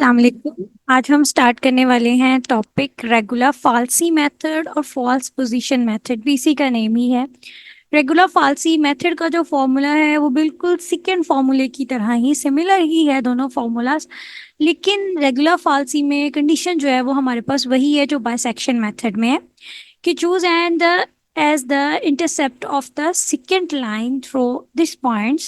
अस्सलाम वालेकुम। आज हम स्टार्ट करने वाले हैं टॉपिक रेगुलर फाल्सी मेथड और फॉल्स पोजीशन मेथड भी इसी का नेम ही है। रेगुलर फाल्सी मेथड का जो फॉर्मूला है वो बिल्कुल सेकेंड फॉर्मूले की तरह ही सिमिलर ही है दोनों फॉर्मूलाज। लेकिन रेगुलर फाल्सी में कंडीशन जो है वो हमारे पास वही है जो बाइसेक्शन मेथड में है कि choose and the as the intercept of the secant line through these points.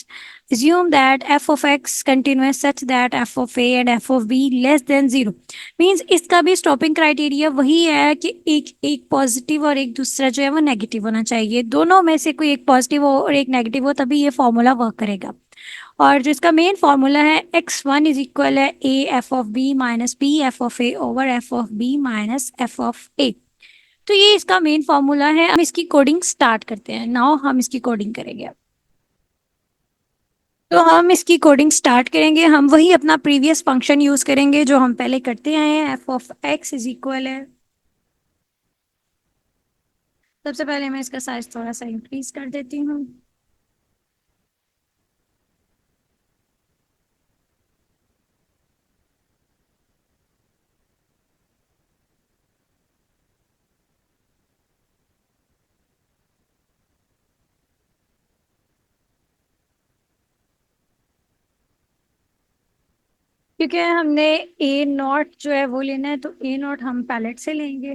Assume that f of x continuous such that f of a and f of b less than zero. Means इसका भी stopping criteria वही है कि एक एक positive और एक दूसरा जो है वो नेगेटिव होना चाहिए। दोनों में से कोई एक पॉजिटिव हो और एक नेगेटिव हो तभी ये फॉर्मूला वर्क करेगा। और जो इसका मेन फॉर्मूला है x1 इज इक्वल है a f of b minus b f of a over f of b minus f of a। तो ये इसका मेन फॉर्मूला है। हम इसकी कोडिंग स्टार्ट करते हैं। नाउ हम इसकी कोडिंग करेंगे। तो हम इसकी कोडिंग स्टार्ट करेंगे। हम वही अपना प्रीवियस फंक्शन यूज करेंगे जो हम पहले करते आए हैं। F of x is equal है, सबसे पहले मैं इसका साइज थोड़ा सा इंक्रीज कर देती हूँ। क्योंकि हमने ए नॉट जो है वो लेना है तो ए नॉट हम पैलेट से लेंगे।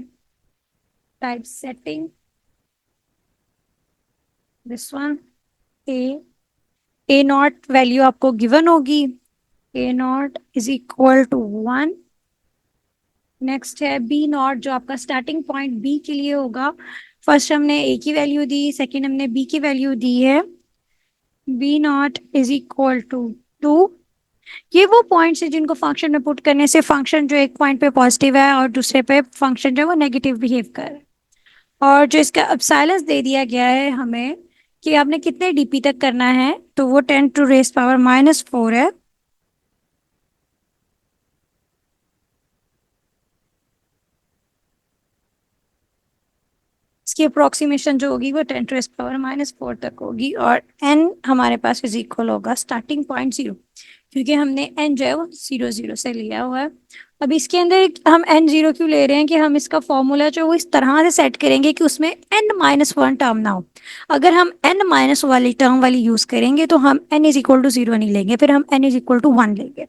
Type setting this one A A naught value आपको गिवन होगी। A naught is equal to 1। Next है बी नॉट जो आपका स्टार्टिंग पॉइंट बी के लिए होगा। फर्स्ट हमने ए की वैल्यू दी, सेकेंड हमने बी की वैल्यू दी है। B not is equal to 2। ये वो पॉइंट्स है जिनको फंक्शन में पुट करने से फंक्शन जो एक पॉइंट पे पॉजिटिव है और दूसरे पे फंक्शन जो है वो नेगेटिव बिहेव कर रहा है। और जो इसका अपसाइलेंस दे दिया गया है हमें कि आपने कितने डीपी तक करना है, तो वो 10⁻⁻⁴ है। इसकी अप्रोक्सीमेशन जो होगी वो 10⁻⁻⁴ तक होगी और n हमारे पास इज इक्वल होगा स्टार्टिंग पॉइंट 0, क्योंकि हमने n जो है वो 0 0 से लिया हुआ है। अब इसके अंदर हम n 0 क्यों ले रहे हैं कि हम इसका फॉर्मूला जो वो इस तरह से सेट करेंगे कि उसमें n-1 टर्म ना हो। अगर हम n- वाली टर्म वाली यूज करेंगे तो हम n इज इक्वल टू 0 नहीं लेंगे, फिर हम n इज इक्वल टू 1 लेंगे।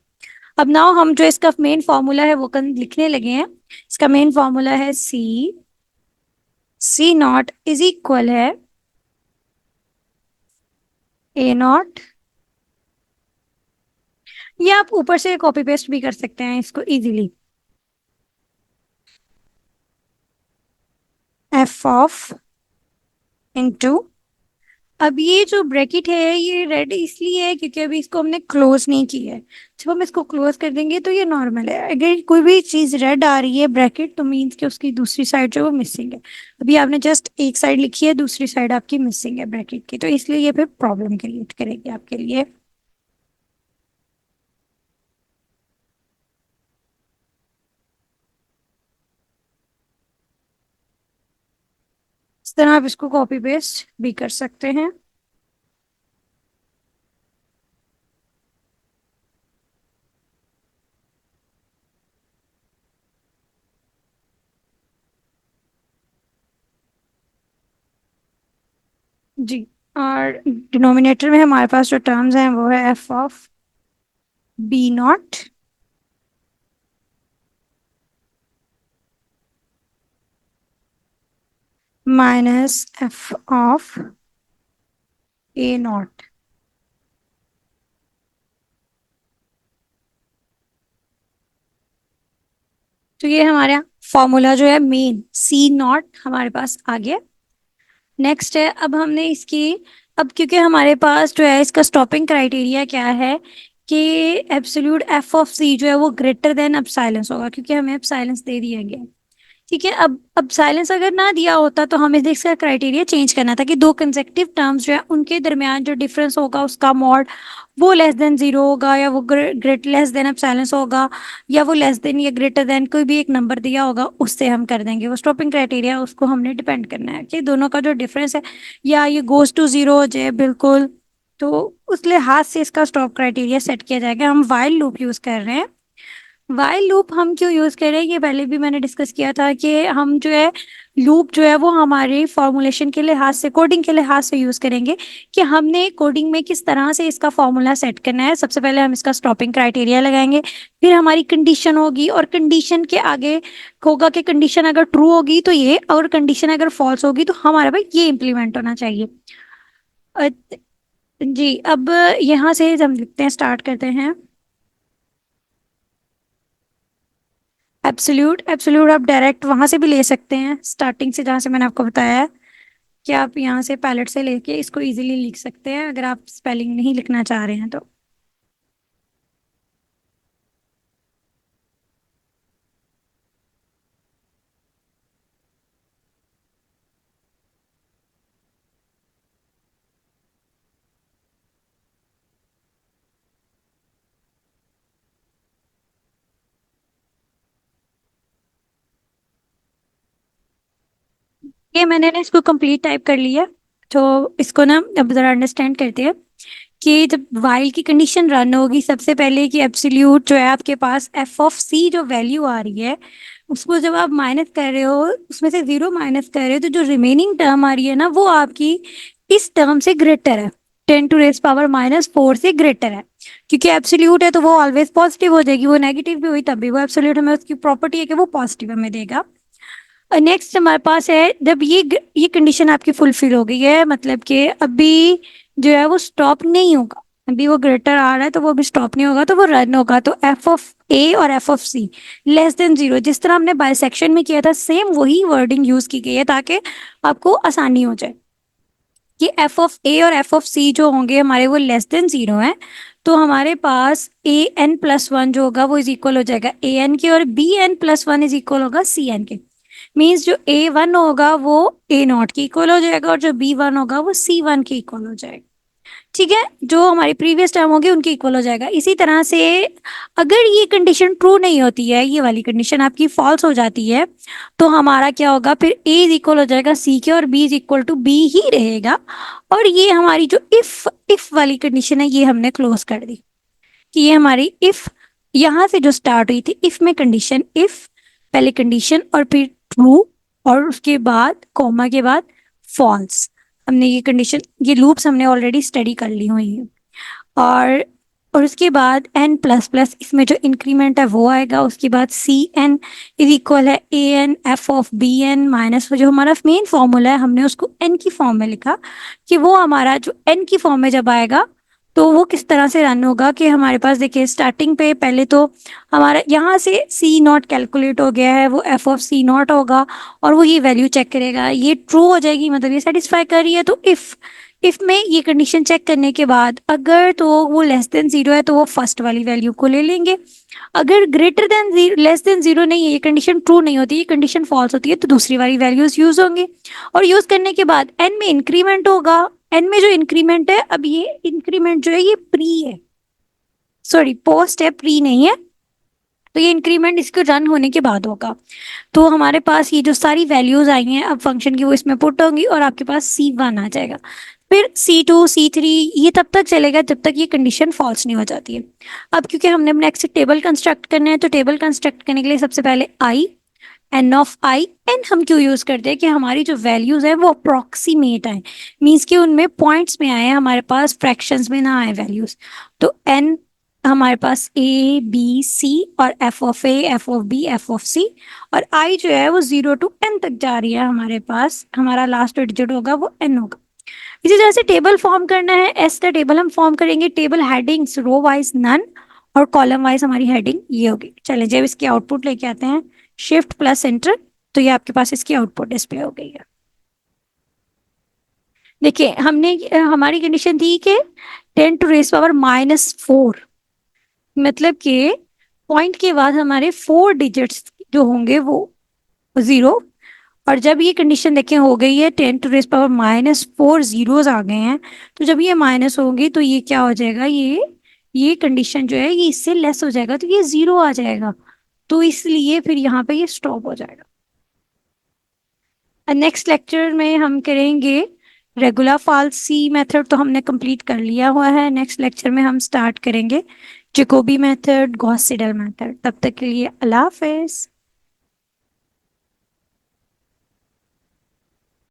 अब नाउ हम जो इसका मेन फॉर्मूला है वो लिखने लगे हैं। इसका मेन फॉर्मूला है सी नॉट इज इक्वल है ए नॉट। ये आप ऊपर से कॉपी पेस्ट भी कर सकते हैं इसको इजीली। एफ ऑफ इंटू, अब ये जो ब्रैकेट है ये रेड इसलिए है क्योंकि अभी इसको हमने क्लोज नहीं किया है। जब हम इसको क्लोज कर देंगे तो ये नॉर्मल है। अगर कोई भी चीज रेड आ रही है ब्रैकेट तो मीन्स कि उसकी दूसरी साइड जो वो मिसिंग है। अभी आपने जस्ट एक साइड लिखी है, दूसरी साइड आपकी मिसिंग है ब्रैकेट की, तो इसलिए ये फिर प्रॉब्लम क्रिएट करेगी आपके लिए। इस तरह आप इसको कॉपी पेस्ट भी कर सकते हैं। जी, और डिनोमिनेटर में हमारे पास जो टर्म्स हैं वो है F of B not minus F of A not. तो ये हमारा फॉर्मूला जो है मेन सी नॉट हमारे पास आ गया। नेक्स्ट है अब हमने इसकी, अब क्योंकि हमारे पास जो है इसका स्टॉपिंग क्राइटेरिया क्या है कि एब्सोल्यूट एफ ऑफ सी जो है वो ग्रेटर देन अब साइलेंस होगा, क्योंकि हमें अब साइलेंस दे दिया गया। ठीक है, अब साइलेंस अगर ना दिया होता तो हमें इसका क्राइटेरिया चेंज करना था कि दो कंसेक्टिव टर्म्स जो है उनके दरमियान जो डिफरेंस होगा उसका मॉड वो लेस देन 0 होगा या वो ग्रेट लेस देन अब साइलेंस होगा, या वो लेस देन या ग्रेटर देन कोई भी एक नंबर दिया होगा उससे हम कर देंगे। वो स्टॉपिंग क्राइटेरिया उसको हमने डिपेंड करना है कि दोनों का जो डिफरेंस है या ये गोज टू 0 हो जाए बिल्कुल, तो उस लिहाज से इसका स्टॉप क्राइटेरिया सेट किया जाएगा। हम वाइल लूप यूज कर रहे हैं वाइल लूप हम क्यों यूज कर रहे हैं, ये पहले भी मैंने डिस्कस किया था कि हम जो है लूप जो है वो हमारे फॉर्मुलेशन के लिहाज से, कोडिंग के लिहाज से यूज करेंगे कि हमने कोडिंग में किस तरह से इसका फॉर्मूला सेट करना है। सबसे पहले हम इसका स्टॉपिंग क्राइटेरिया लगाएंगे, फिर हमारी कंडीशन होगी और कंडीशन के आगे होगा कि कंडीशन अगर ट्रू होगी तो ये, और कंडीशन अगर फॉल्स होगी तो हमारा भाई ये इम्प्लीमेंट होना चाहिए। अ, जी, अब यहाँ से हम लिखते हैं, स्टार्ट करते हैं। एब्सोल्यूट, एब्सोल्यूट आप डायरेक्ट वहां से भी ले सकते हैं, स्टार्टिंग से जहां से मैंने आपको बताया है कि आप यहाँ से पैलेट से लेके इसको इजीली लिख सकते हैं अगर आप स्पेलिंग नहीं लिखना चाह रहे हैं तो। ये मैंने ना इसको कंप्लीट टाइप कर लिया, तो इसको ना अब जरा अंडरस्टैंड करते हैं कि जब वाइल की कंडीशन रन होगी, सबसे पहले कि एब्सोल्यूट जो है आपके पास एफ ऑफ सी जो वैल्यू आ रही है उसको जब आप माइनस कर रहे हो, उसमें से जीरो माइनस कर रहे हो, तो जो रिमेनिंग टर्म आ रही है ना वो आपकी इस टर्म से ग्रेटर है, 10⁻⁻⁴ से ग्रेटर है। क्योंकि एब्सोल्यूट है तो वो ऑलवेज पॉजिटिव हो जाएगी, वो नेगेटिव भी हुई तब भी वो एब्सोल्यूट, हमें उसकी प्रॉपर्टी है कि वो पॉजिटिव हमें देगा। और नेक्स्ट हमारे पास है, जब ये कंडीशन आपकी फुलफिल हो गई है, मतलब कि अभी जो है वो स्टॉप नहीं होगा, अभी वो ग्रेटर आ रहा है तो वो अभी स्टॉप नहीं होगा, तो वो रन होगा। तो एफ ऑफ ए और F of C less than zero, जिस तरह हमने बाइसेक्शन में किया था सेम वही वर्डिंग यूज की गई है ताकि आपको आसानी हो जाए कि एफ ऑफ ए और एफ ऑफ सी जो होंगे हमारे वो लेस देन जीरो हैं। तो हमारे पास ए एन प्लस वन जो होगा वो इज इक्वल हो जाएगा ए एन के, और B N plus one is equal होगा सी एन के। मीन्स जो ए वन होगा वो ए नॉट के इक्वल हो जाएगा और जो बी वन होगा वो सी वन के इक्वल हो जाएगा। ठीक है, जो हमारी प्रीवियस टर्म होगी उनके इक्वल हो जाएगा। इसी तरह से अगर ये कंडीशन ट्रू नहीं होती है, ये वाली कंडीशन आपकी फॉल्स हो जाती है, तो हमारा क्या होगा, फिर ए इज इक्वल हो जाएगा सी के और B is equal to B ही रहेगा। और ये हमारी जो इफ वाली कंडीशन है ये हमने क्लोज कर दी कि ये हमारी इफ यहाँ से जो स्टार्ट हुई थी इफ में कंडीशन, इफ पहले कंडीशन और फिर ट्रू और उसके बाद कॉमा के बाद फॉल्स, हमने ये कंडीशन, ये लूप्स हमने ऑलरेडी स्टडी कर ली हुई है। और और उसके बाद एन प्लस प्लस इसमें जो इंक्रीमेंट है वो आएगा, उसके बाद सी एन इज इक्वल है A N F of B N minus जो हमारा मेन फॉर्मूला है हमने उसको एन की फॉर्म में लिखा कि वो हमारा जो एन की फॉर्म में जब आएगा तो वो किस तरह से रन होगा कि हमारे पास देखिए स्टार्टिंग पे पहले तो हमारा यहाँ से सी नॉट कैलकुलेट हो गया है, वो एफ ऑफ सी नॉट होगा और वो ये वैल्यू चेक करेगा, ये ट्रू हो जाएगी, मतलब ये सेटिस्फाई कर रही है। तो इफ में ये कंडीशन चेक करने के बाद अगर तो वो लेस देन जीरो है तो वो फर्स्ट वाली वैल्यू को ले लेंगे, अगर greater than zero less than zero नहीं है, ये कंडीशन ट्रू नहीं होती, ये कंडीशन फॉल्स होती है, तो दूसरी वाली वैल्यूज यूज होंगे। और यूज करने के बाद एन में इंक्रीमेंट होगा, एन में जो इंक्रीमेंट है, अब ये इंक्रीमेंट जो है ये प्री है, सॉरी पोस्ट है, प्री नहीं है, तो ये इंक्रीमेंट इसको रन होने के बाद होगा। तो हमारे पास ये जो सारी वैल्यूज आई हैं अब फंक्शन की वो इसमें पुट होंगी और आपके पास सी वन आ जाएगा। फिर C2 C3 ये तब तक चलेगा जब तक ये कंडीशन फॉल्स नहीं हो जाती है। अब क्योंकि हमने नेक्स्ट टेबल कंस्ट्रक्ट करना है तो टेबल कंस्ट्रक्ट करने के लिए सबसे पहले I N of I, N हम क्यों यूज करते हैं कि हमारी जो वैल्यूज है वो अप्रोक्सीमेट आए, मीन्स कि उनमें पॉइंट्स में आए, हमारे पास फ्रैक्शंस में ना आए वैल्यूज। तो एन हमारे पास ए बी सी और F of A F of B F of C, और आई जो है वो 0 to n तक जा रही है, हमारे पास हमारा लास्ट डिजिट होगा वो n होगा। इसी तरह से टेबल फॉर्म करना है, एस द टेबल हम फॉर्म करेंगे, table headings row wise none और कॉलम वाइज हमारी हेडिंग ये होगी। चलिए जब इसकी आउटपुट लेके आते हैं शिफ्ट प्लस एंटर, तो ये आपके पास इसकी आउटपुट डिस्प्ले हो गई है। देखिए हमने हमारी कंडीशन थी कि 10⁻⁻⁴, मतलब कि पॉइंट के बाद हमारे 4 डिजिट्स जो होंगे वो 0, और जब ये कंडीशन देखें हो गई है 10⁻⁻⁴ जीरोस आ गए हैं, तो जब ये माइनस होंगी तो ये क्या हो जाएगा, ये कंडीशन जो है ये इससे लेस हो जाएगा तो ये 0 आ जाएगा, तो इसलिए फिर यहाँ पे ये स्टॉप हो जाएगा। नेक्स्ट लेक्चर में हम करेंगे रेगुलर फाल्सी मेथड, तो हमने कंप्लीट कर लिया हुआ है, नेक्स्ट लेक्चर में हम स्टार्ट करेंगे Jacobi method, Gauss Seidel method. तब तक के लिए अल्लाह हाफिज।